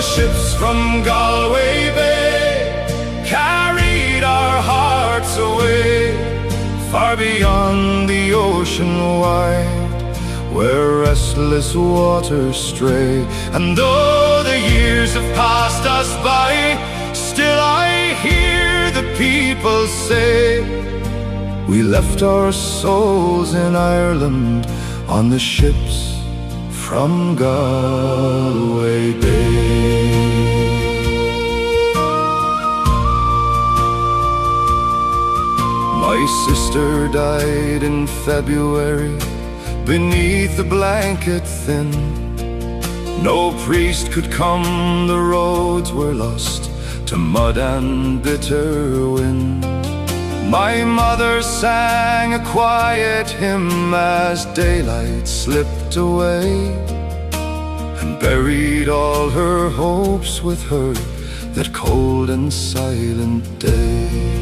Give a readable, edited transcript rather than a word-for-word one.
ships from Galway Bay carried our hearts away, far beyond the ocean wide, where restless waters stray. And though the years have passed us by, still I hear the people say, we left our souls in Ireland on the ships from Galway Bay. My sister died in February, beneath the blanket thin. No priest could come, the roads were lost to mud and bitter wind. My mother sang a quiet hymn as daylight slipped away, and buried all her hopes with her that cold and silent day.